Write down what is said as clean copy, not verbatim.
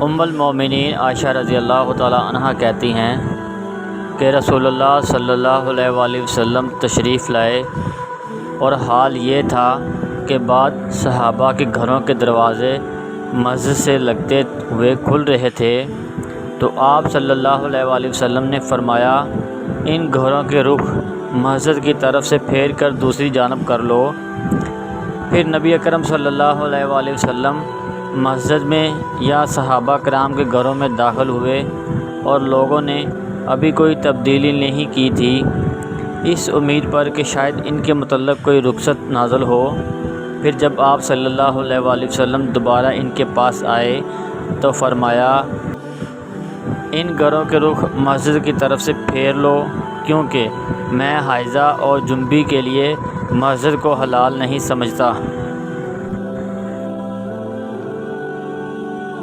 ام المومنین عائشہ رضی اللہ تعالی عنہ کہتی ہیں کہ رسول اللہ صلی اللہ علیہ وآلہ وسلم تشریف لائے اور حال یہ تھا کہ بعض صحابہ کے گھروں کے دروازے مسجد سے لگتے ہوئے کھل رہے تھے، تو آپ صلی اللہ علیہ وآلہ وسلم نے فرمایا ان گھروں کے رخ مسجد کی طرف سے پھیر کر دوسری جانب کر لو۔ پھر نبی اکرم صلی اللہ علیہ وآلہ وسلم مسجد میں یا صحابہ کرام کے گھروں میں داخل ہوئے اور لوگوں نے ابھی کوئی تبدیلی نہیں کی تھی، اس امید پر کہ شاید ان کے متعلق کوئی رخصت نازل ہو۔ پھر جب آپ صلی اللہ علیہ وآلہ وسلم دوبارہ ان کے پاس آئے تو فرمایا ان گھروں کے رخ مسجد کی طرف سے پھیر لو، کیونکہ میں حائضہ اور جنبی کے لیے مسجد کو حلال نہیں سمجھتا۔